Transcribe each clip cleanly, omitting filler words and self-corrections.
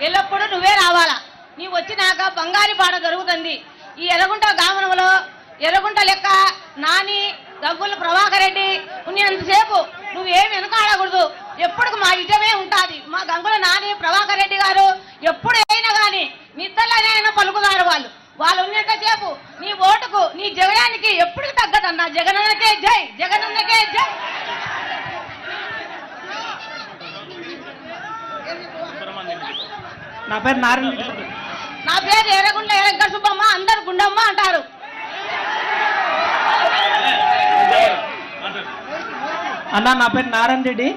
ఎల్లప్పుడూ నువ్వే రావాలా. నీవు వచ్చినాక బంగారి పాట జరుగుతుంది. ఈ ఎర్రగుంట గ్రామంలో ఎర్రగుంట లెక్క నాని గంగుల ప్రభాకర్ రెడ్డి ఉన్నంతసేపు నువ్వేమి వెనకాడకూడదు. ఎప్పుడు మా విజయమే ఉంటుంది. మా గంగుల నాని ప్రభాకర్ రెడ్డి గారు ఎప్పుడు అయినా కానీ నిద్రలోనైనా పలుకుతారు. వాళ్ళు ఉన్నంతసేపు నీ ఓటుకు నీ జగనానికి ఎప్పుడు తగ్గదన్నా. జగనన్నకే జై, జగనన్నకే జై. నా పేరు నారాయణ. నా పేరు ఎర్రగుండ్ల ఎర్రంక సుబ్బమ్మ, అందరు గుండమ్మ అంటారు. అన్న నా పేరు నారాయణ రెడ్డి,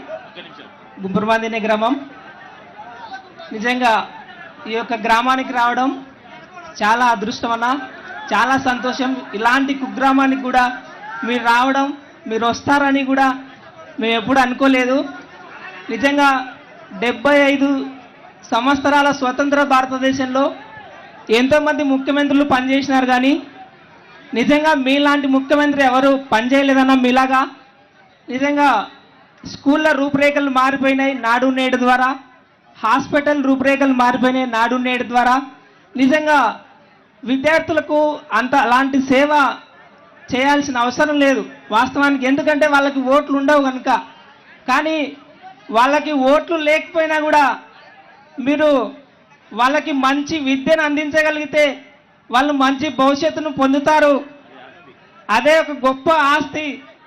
గుంపురమందిని గ్రామం. నిజంగా ఈ యొక్క గ్రామానికి రావడం చాలా అదృష్టం అన్న, చాలా సంతోషం. ఇలాంటి కుగ్రామానికి కూడా మీరు రావడం, మీరు వస్తారని కూడా మేము ఎప్పుడు అనుకోలేదు. నిజంగా 75 సంవత్సరాల స్వతంత్ర భారతదేశంలో ఎంతోమంది ముఖ్యమంత్రులు పనిచేసినారు, కానీ నిజంగా మీలాంటి ముఖ్యమంత్రి ఎవరు పనిచేయలేదన్న. మీలాగా నిజంగా స్కూళ్ళ రూపురేఖలు మారిపోయినాయి నాడు నేడు ద్వారా, హాస్పిటల్ రూపురేఖలు మారిపోయినాయి నాడు నేడు ద్వారా. నిజంగా విద్యార్థులకు అలాంటి సేవ చేయాల్సిన అవసరం లేదు వాస్తవానికి, ఎందుకంటే వాళ్ళకి ఓట్లు ఉండవు కనుక. కానీ వాళ్ళకి ఓట్లు లేకపోయినా కూడా మీరు వాళ్ళకి మంచి విద్యను అందించగలిగితే వాళ్ళు మంచి భవిష్యత్తును పొందుతారు. అదే ఒక గొప్ప ఆస్తి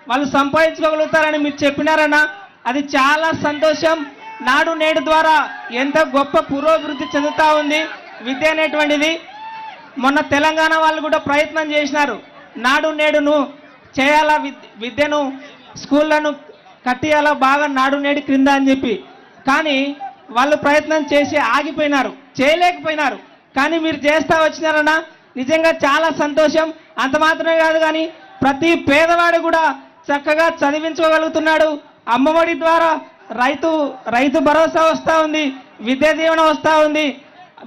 వాళ్ళు సంపాదించుకోగలుగుతారని మీరు చెప్పినారన్నా, అది చాలా సంతోషం. నాడు నేడు ద్వారా ఎంత గొప్ప పురోభివృద్ధి చెందుతూ ఉంది విద్య అనేటువంటిది. మొన్న తెలంగాణ వాళ్ళు కూడా ప్రయత్నం చేసినారు, నాడు నేడును చేయాలా, విద్యను స్కూళ్ళను కట్టియాలా బాగా నాడు నేడు క్రింద అని చెప్పి. కానీ వాళ్ళు ప్రయత్నం చేసి ఆగిపోయినారు, చేయలేకపోయినారు. కానీ మీరు చేస్తా వచ్చినారన్నా, నిజంగా చాలా సంతోషం. అంత మాత్రమే కాదు, కానీ ప్రతి పేదవాడు కూడా చక్కగా చదివించుకోగలుగుతున్నాడు. అమ్మఒడి ద్వారా రైతు భరోసా వస్తూ ఉంది, విద్యా దీవెన వస్తూ ఉంది,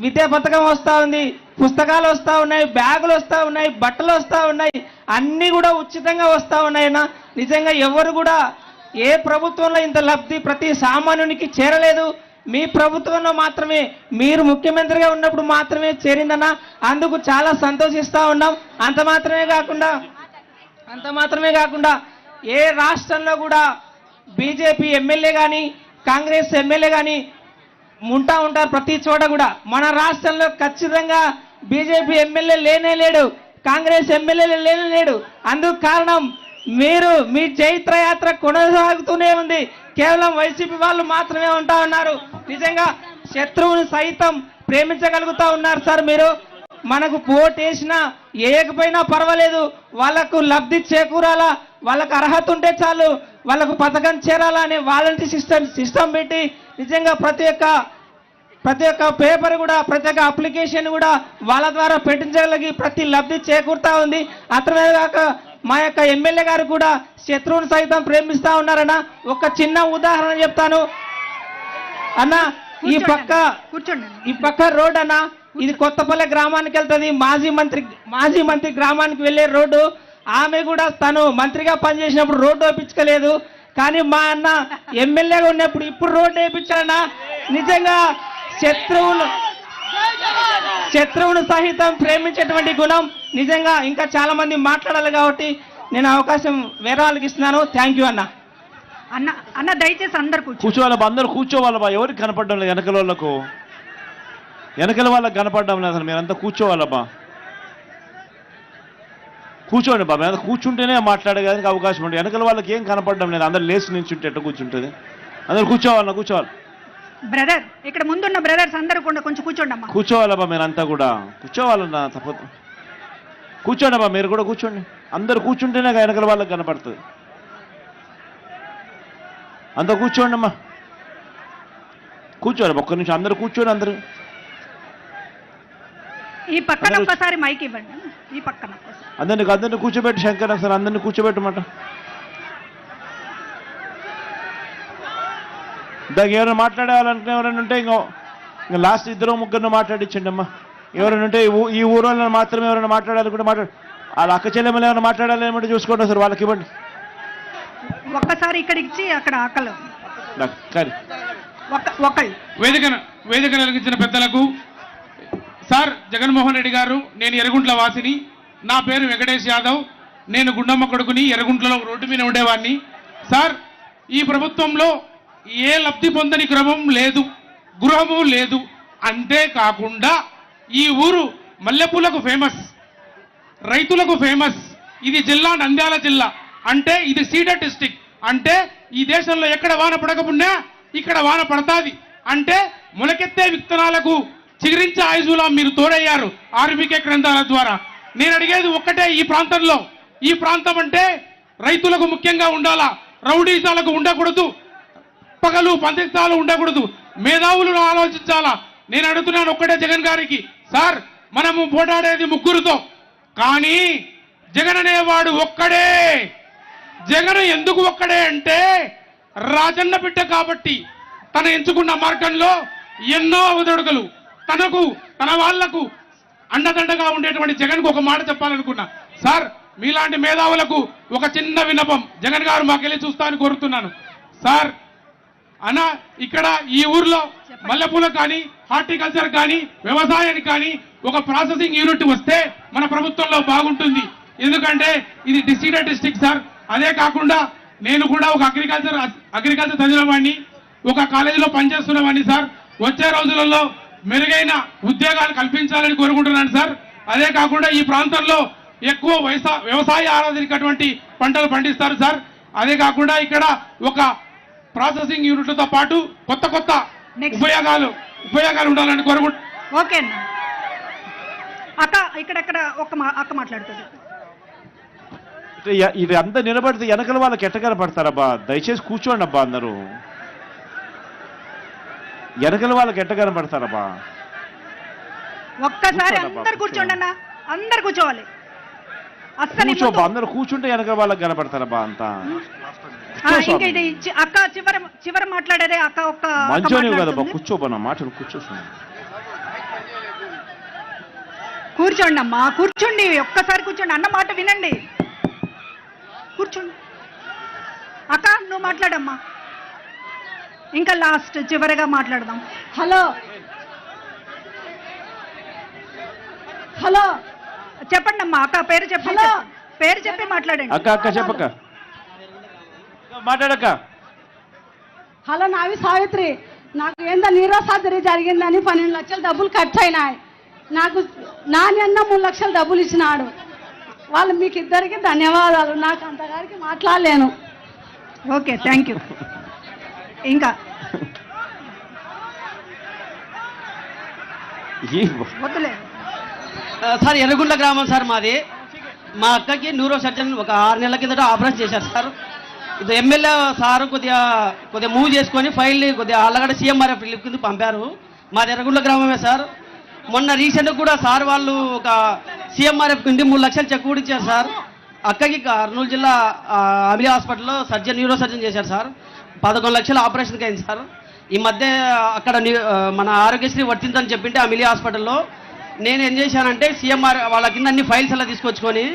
విద్యా పథకం వస్తూ ఉంది, పుస్తకాలు వస్తూ ఉన్నాయి, బ్యాగులు వస్తూ ఉన్నాయి, బట్టలు వస్తూ ఉన్నాయి, అన్నీ కూడా ఉచితంగా వస్తూ ఉన్నాయన్నా. నిజంగా ఎవరు కూడా ఏ ప్రభుత్వంలో ఇంత లబ్ధి ప్రతి సామాన్యునికి చేరలేదు. మీ ప్రభుత్వంలో మాత్రమే, మీరు ముఖ్యమంత్రిగా ఉన్నప్పుడు మాత్రమే చేరిందన్నా. అందుకు చాలా సంతోషిస్తూ ఉన్నాం. అంత మాత్రమే కాకుండా ఏ రాష్ట్రంలో కూడా బీజేపీ ఎమ్మెల్యే కానీ కాంగ్రెస్ ఎమ్మెల్యే కానీ ఉంటారు ప్రతి చోట కూడా. మన రాష్ట్రంలో ఖచ్చితంగా బీజేపీ ఎమ్మెల్యే లేనే లేడు, కాంగ్రెస్ ఎమ్మెల్యే లేనే లేడు. అందుకు కారణం మీ చైత్రయాత్ర కొనసాగుతూనే ఉంది. కేవలం వైసీపీ వాళ్ళు మాత్రమే ఉంటా ఉన్నారు. నిజంగా శత్రువుని సైతం ప్రేమించగలుగుతా ఉన్నారు సార్ మీరు. మనకు ఓటేసినా ఏకపోయినా పర్వాలేదు, వాళ్ళకు లబ్ధి చేకూరాలా, వాళ్ళకు అర్హత ఉంటే చాలు, వాళ్ళకు పథకం చేరాలా అనే వాలంటీర్ సిస్టమ్ పెట్టి నిజంగా ప్రతి ఒక్క పేపర్ కూడా, ప్రతి ఒక్క అప్లికేషన్ కూడా వాళ్ళ ద్వారా పెట్టించగలిగి ప్రతి లబ్ధి చేకూరుతా ఉంది. అతనే కాక మా యొక్క ఎమ్మెల్యే గారు కూడా శత్రువుని సైతం ప్రేమిస్తా ఉన్నారన్న. ఒక చిన్న ఉదాహరణ చెప్తాను అన్న. ఈ పక్క రోడ్ అన్న, ఇది కొత్తపల్లె గ్రామానికి వెళ్తుంది. మాజీ మంత్రి గ్రామానికి వెళ్ళే రోడ్డు. ఆమె కూడా తను మంత్రిగా పనిచేసినప్పుడు రోడ్డు వేయించుకోలేదు, కానీ మా అన్న ఎమ్మెల్యేగా ఉన్నప్పుడు ఇప్పుడు రోడ్డు వేయించాడన్నా. నిజంగా శత్రువును సహితం ప్రేమించేటువంటి గుణం. నిజంగా ఇంకా చాలా మంది మాట్లాడాలి కాబట్టి నేను అవకాశం వేరే వాళ్ళకి ఇస్తున్నాను. థ్యాంక్ యూ అన్న. అన్న దయచేసి అందరు కూర్చోవాలబ్బా, అందరూ కూర్చోవాలబ్బా. ఎవరికి కనపడడం లేదు, వెనకల వాళ్ళకు కనపడడం లేదు. అసలు మీరంతా కూర్చోవాలబ్బా, కూర్చోండి బాబా. మీద కూర్చుంటేనే మాట్లాడేదానికి అవకాశం ఉంటుంది. వెనకల వాళ్ళకి ఏం కనపడడం లేదు, అందరు లేచి నిల్చుంటే ఎట్లా కూర్చుంటుంది. అందరు కూర్చోవాలి. బ్రదర్, ఇక్కడ ముందున్న బ్రదర్స్ అందరూ కూడా కొంచెం కూర్చోండి అమ్మా. కూర్చోవాలబ్బా, మీరంతా కూడా కూర్చోవాలన్నా, తప్పదు. కూర్చోండి అబ్బా, మీరు కూడా కూర్చోండి. అందరు కూర్చుంటేనే వెనకల వాళ్ళకి కనపడుతుంది. అంతా కూర్చోండి అమ్మా, కూర్చోవాలి. ఒక్క నిమిషం అందరు కూర్చోండి. అందరు ఈ పక్కన ఒక్కసారి మైక్ ఇవ్వండి. ఈ పక్కన అందరిని కూర్చోబెట్టి శంకర్ సార్, అందరిని కూర్చోబెట్టమాట. దానికి ఎవరైనా మాట్లాడాలంటే ఎవరైనా ఉంటే ఇంకా లాస్ట్ 2-3 మాట్లాడించండి అమ్మా. ఎవరైనా ఉంటే ఈ ఊరిలో మాత్రమే ఎవరైనా మాట్లాడాలి కూడా వాళ్ళ అక్క చెల్లెమ్మలు ఏమైనా మాట్లాడాలి ఏమంటే చూసుకోండి సార్, వాళ్ళకి ఇవ్వండి. ఒక్కసారి ఇక్కడ ఇచ్చి అక్కడ ఆకలి కానీ ఒకళ్ళు వేదిక కలిగించిన పెద్దలకు, సార్ జగన్మోహన్ రెడ్డి గారు, నేను ఎర్రగుంట్ల వాసిని, నా పేరు వెంకటేష్ యాదవ్, నేను గుండమ్మ కొడుకుని, ఎర్రగుంట్లలో రోడ్డు మీద ఉండేవాడిని. సార్, ఈ ప్రభుత్వంలో ఏ లబ్ధి పొందని క్రమం లేదు, గృహము లేదు. అంతేకాకుండా ఈ ఊరు మల్లెపూలకు ఫేమస్, రైతులకు ఫేమస్. ఇది జిల్లా నంద్యాల జిల్లా, అంటే ఇది సీడెడ్ డిస్టిక్, అంటే ఈ దేశంలో ఎక్కడ వాన పడకపోయినా ఇక్కడ వాన పడతాది. అంటే మొలకెత్తే విత్తనాలకు చిగురించే ఆయుధులా మీరు తోడయ్యారు ఆర్బీకే గ్రంథాల ద్వారా. నేను అడిగేది ఒక్కటే, ఈ ప్రాంతం అంటే రైతులకు ముఖ్యంగా ఉండాలా, రౌడీజాలకు ఉండకూడదు, పగలు పందిస్తాలు ఉండకూడదు, మేధావులను ఆలోచించాలా. నేను అడుగుతున్నాను ఒక్కటే జగన్ గారికి, సార్ మనము పోటాడేది ముగ్గురుతో, కానీ జగన్ అనేవాడు ఒక్కడే. జగన్ ఎందుకు ఒక్కడే అంటే రాజన్న బిడ్డ కాబట్టి తన ఎంచుకున్న మార్గంలో ఎన్నో ఒడిదుడుకులు, తనకు తన వాళ్లకు అండదండగా ఉండేటువంటి జగన్కు ఒక మాట చెప్పాలనుకున్నా. సార్, మీలాంటి మేధావులకు ఒక చిన్న విన్నపం, జగన్ గారు మాకెళ్ళి చూస్తానని కోరుతున్నాను. సార్ అన్న, ఇక్కడ ఈ ఊర్లో మల్లెపూలకు కానీ, హార్టికల్చర్ కానీ, వ్యవసాయానికి కానీ ఒక ప్రాసెసింగ్ యూనిట్ వస్తే మన ప్రభుత్వంలో బాగుంటుంది. ఎందుకంటే ఇది డిసీడెడ్ డిస్ట్రిక్ట్ సార్. అదే కాకుండా నేను కూడా ఒక అగ్రికల్చర్ చదివిన వాడిని, ఒక కాలేజీలో పనిచేస్తున్నవాడిని సార్. వచ్చే రోజులలో మెరుగైన ఉద్యోగాలు కల్పించాలని కోరుకుంటున్నాను సార్. అదే కాకుండా ఈ ప్రాంతంలో ఎక్కువ వ్యవసాయ ఆధారితటువంటి పంటలు పండిస్తారు సార్. అదే కాకుండా ఇక్కడ ఒక ప్రాసెసింగ్ యూనిట్లతో పాటు కొత్త ఉపయోగాలు ఉండాలని కోరుకుంటున్నాను. ఓకే అన్న. అక్క ఇక్కడెక్కడ అక్క మాట్లాడుతుంది. ఇది అంతా నిలబడితే వెనకల వాళ్ళకి ఎట్టగల పడతారబ్బా. దయచేసి కూర్చోండి అబ్బా, అందరూ వెనకల వాళ్ళకి ఎట్టగల పడతారబ్బా. ఒక్కసారి అందరు కూర్చోండి అన్న, అందరు కూర్చోవాలి. అస్సలు కూర్చోబ్బా, అందరూ కూర్చుంటే వెనకల వాళ్ళకి కనపడతారబ్బా అంతా. ఇంకా ఇది అక్క చివరి మాట్లాడేదే అక్క. ఒక్క మంచోనివి కదబ్బా, కూర్చోబ్బా, నా మాటలు కూర్చోసు. కూర్చోండి అమ్మా, కూర్చోండి, ఒక్కసారి కూర్చోండి, అన్న మాట వినండి, కూర్చోండి. అక్క నువ్వు మాట్లాడమ్మా, ఇంకా లాస్ట్ చివరిగా మాట్లాడదాం. హలో చెప్పండి అమ్మా. అక్క పేరు చెప్పి మాట్లాడండి. అక్క చెప్పక్క, మాట్లాడక్క. హలో, నావి సావిత్రి. నాకు ఏందో నీరో సర్జరీ జరిగిందని 12 లక్షలు డబ్బులు ఖర్చు అయినాయి. నాకు నాని అన్న 3 లక్షలు డబ్బులు ఇచ్చినాడు. వాళ్ళు మీకు ఇద్దరికి ధన్యవాదాలు. నాకు అంతగారికి మాట్లాడలేను. Okay, thank you. ఇంకా వద్దులే సార్, ఎర్రగుండ్ల గ్రామం సార్ మాది. మా అక్కకి న్యూరో సర్జన్ ఒక 6 నెలల కిందట ఆపరేషన్ చేశారు సార్. ఇది ఎమ్మెల్యే సారు కొద్దిగా మూవ్ చేసుకొని ఫైల్ని కొద్దిగా ఆళ్ళగడ్డ సీఎంఆర్ఎఫ్ రిలీఫ్ కింద పంపారు. మాది ఎర్రగుండ్ల గ్రామమే సార్. మొన్న రీసెంట్గా కూడా సార్ వాళ్ళు ఒక సీఎంఆర్ఎఫ్ కింద 3 లక్షలు చెక్ కూడా ఇచ్చారు సార్. అక్కకి కర్నూలు జిల్లా అమిలి హాస్పిటల్లో న్యూరో సర్జన్ చేశారు సార్. 11 లక్షలు ఆపరేషన్కి అయింది సార్. ఈ మధ్య అక్కడ మన ఆరోగ్యశ్రీ వర్తించని చెప్పింటే అమిలి హాస్పిటల్లో నేను ఏం చేశానంటే సీఎంఆర్ వాళ్ళ కింద అన్ని ఫైల్స్ అలా తీసుకొచ్చుకొని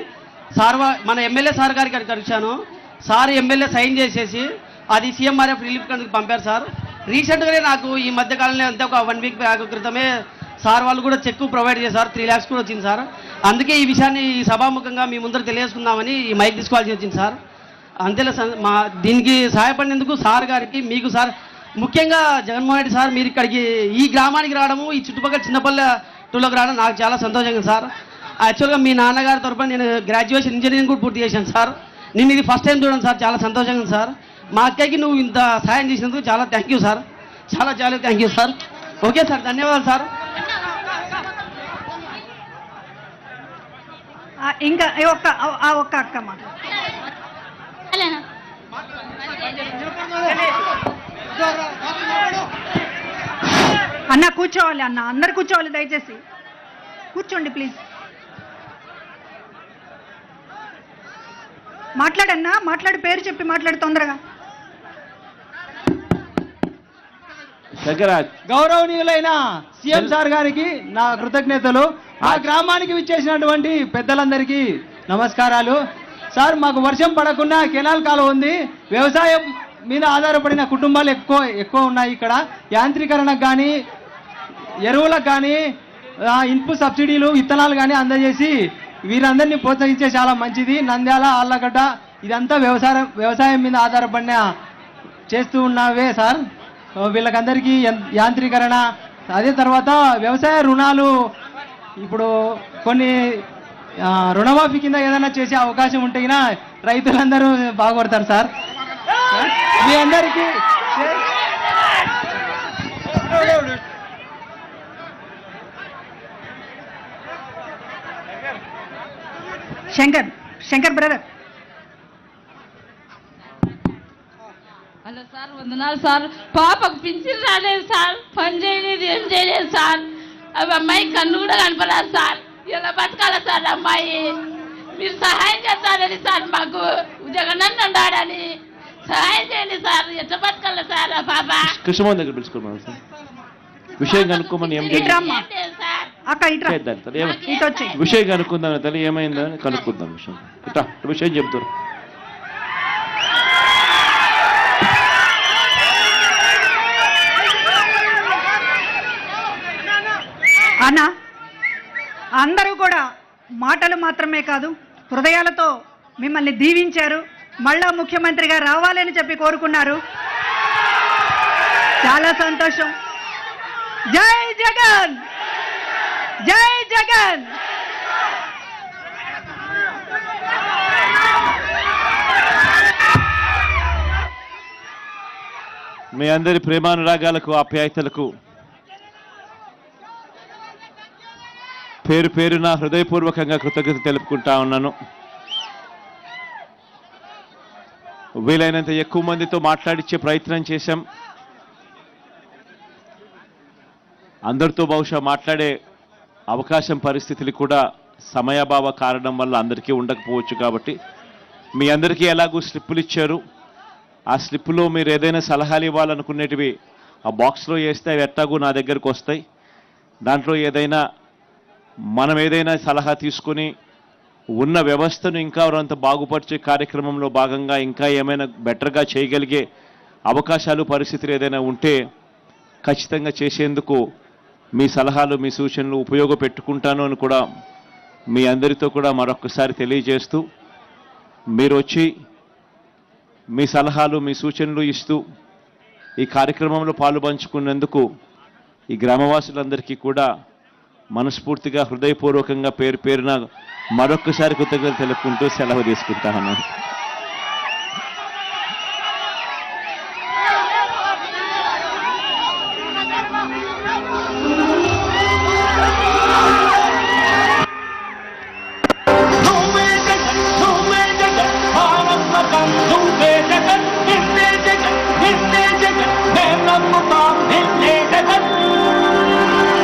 మన ఎమ్మెల్యే సార్ గారికి అక్కడికి వచ్చాను. సార్ ఎమ్మెల్యే సైన్ చేసేసి అది సీఎంఆర్ఎఫ్ రిలీఫ్ కిందకి పంపారు సార్. రీసెంట్గానే నాకు ఈ మధ్య కాలంలో అంతే ఒక 1 వీక్ బ్యాక్ క్రితమే సార్ వాళ్ళు కూడా చెక్ ప్రొవైడ్ చేశారు. 3 lakhs కూడా వచ్చింది సార్. అందుకే ఈ విషయాన్ని సభాముఖంగా మీ ముందర తెలియజేసుకుందామని ఈ మైక్ తీసుకోవాల్సి వచ్చింది సార్. అంతేలే మా దీనికి సహాయపడినందుకు సార్ గారికి, మీకు సార్, ముఖ్యంగా జగన్మోహన్ రెడ్డి సార్, మీరు ఇక్కడికి ఈ గ్రామానికి రావడము, ఈ చుట్టుపక్కల చిన్నపల్లె టూలోకి రావడం నాకు చాలా సంతోషంగా సార్. యాక్చువల్గా మీ నాన్నగారి తరపున నేను గ్రాడ్యుయేషన్ ఇంజనీరింగ్ కూడా పూర్తి చేశాను సార్. నేను ఇది ఫస్ట్ టైం చూడండి సార్, చాలా సంతోషంగా సార్. మా అక్కకి నువ్వు ఇంత సహాయం చేసినందుకు చాలా థ్యాంక్ యూ సార్, చాలా thank you sir. Okay sir, ధన్యవాదాలు సార్. ఇంకా ఒక్క అక్క మాట్లాడు. అన్న కూర్చోవాలి, అన్న అందరు కూర్చోవాలి, దయచేసి కూర్చోండి ప్లీజ్. మాట్లాడన్నా, మాట్లాడి పేరు చెప్పి మాట్లాడు తొందరగా. గౌరవనీయులైన సీఎం సార్ గారికి నా కృతజ్ఞతలు. ఆ గ్రామానికి విచ్చేసినటువంటి పెద్దలందరికీ నమస్కారాలు. సార్, మాకు వర్షం పడకుండా కెనాల్ కాలువ ఉంది. వ్యవసాయం మీద ఆధారపడిన కుటుంబాలు ఎక్కువ ఉన్నాయి. ఇక్కడ యాంత్రీకరణకు కానీ ఎరువులకు కానీ ఇన్పుట్ సబ్సిడీలు విత్తనాలు కానీ అందజేసి వీరందరినీ ప్రోత్సహించే చాలా మంచిది. నంద్యాల, ఆళ్ళగడ్డ ఇదంతా వ్యవసాయం మీద ఆధారపడిన చేస్తూ ఉన్నవే సార్. వీళ్ళకందరికీ యాంత్రీకరణ, అదే తర్వాత వ్యవసాయ రుణాలు ఇప్పుడు కొన్ని రుణమాఫీ కింద ఏదైనా చేసే అవకాశం ఉంటే రైతులందరూ బాగుపడతారు సార్. మీ అందరికీ శంకర్ బ్రదర్. హలో సార్, వందనాలు సార్. పాపకు పింఛన్ రాలేదు సార్, పని చేయలేదు, ఏం చేయలేదు సార్. అవి అమ్మాయి కన్ను కూడా కనపడదు సార్. ఎలా బతకాల సార్ అమ్మాయి? మీరు సహాయం చేస్తారని సార్, మాకు జగనన్న ఉండాలని సహాయం చేయండి సార్. ఎట్లా బతకాల సార్ ఆ పాప? కృష్ణమోహన్ దగ్గర పిలుచుకోమని సార్, విషయం కనుక్కోమని. విషయం కనుక్కుందాం తల్లి, ఏమైందని కనుక్కుందాం. విషయం ఇట్లా విషయం చెప్తారు. అన్న, అందరూ కూడా మాటలు మాత్రమే కాదు, హృదయాలతో మిమ్మల్ని దీవించారు. మళ్ళా ముఖ్యమంత్రిగా రావాలని చెప్పి కోరుకున్నారు. చాలా సంతోషం. జై జగన్, జై జగన్. మీ అందరి ప్రేమానురాగాలకు, ఆప్యాయతలకు పేరు పేరున హృదయపూర్వకంగా కృతజ్ఞత తెలుపుకుంటా ఉన్నాను. వీలైనంత ఎక్కువ మందితో మాట్లాడించే ప్రయత్నం చేశాం. అందరితో బహుశా మాట్లాడే అవకాశం, పరిస్థితులు కూడా సమయాభావ కారణం వల్ల అందరికీ ఉండకపోవచ్చు. కాబట్టి మీ అందరికీ ఎలాగూ స్లిప్పులు ఇచ్చారు. ఆ స్లిప్పులో మీరు ఏదైనా సలహాలు ఇవ్వాలనుకునేటివి ఆ బాక్స్లో వేస్తే అవి ఎట్టాగూ నా దగ్గరకు వస్తాయి. దాంట్లో మనం ఏదైనా సలహా తీసుకుని ఉన్న వ్యవస్థను ఇంకా అంత బాగుపరిచే కార్యక్రమంలో భాగంగా ఇంకా ఏమైనా బెటర్గా చేయగలిగే అవకాశాలు, పరిస్థితులు ఏదైనా ఉంటే ఖచ్చితంగా చేసేందుకు మీ సలహాలు, మీ సూచనలు ఉపయోగపెట్టుకుంటాను అని కూడా మీ అందరితో కూడా మరొకసారి తెలియజేస్తూ, మీరు వచ్చి మీ సలహాలు, మీ సూచనలు ఇస్తూ ఈ కార్యక్రమంలో పాలుపంచుకున్నందుకు ఈ గ్రామవాసులందరికీ కూడా మనస్ఫూర్తిగా, హృదయపూర్వకంగా పేరు పేరున మరొక్కసారి కృతజ్ఞతలు తెలుపుకుంటూ సెలవు తీసుకుంటాను. నువ్వే జగన్, నిన్నే జగన్, నిన్నే జగన్, నే నమ్ముతా.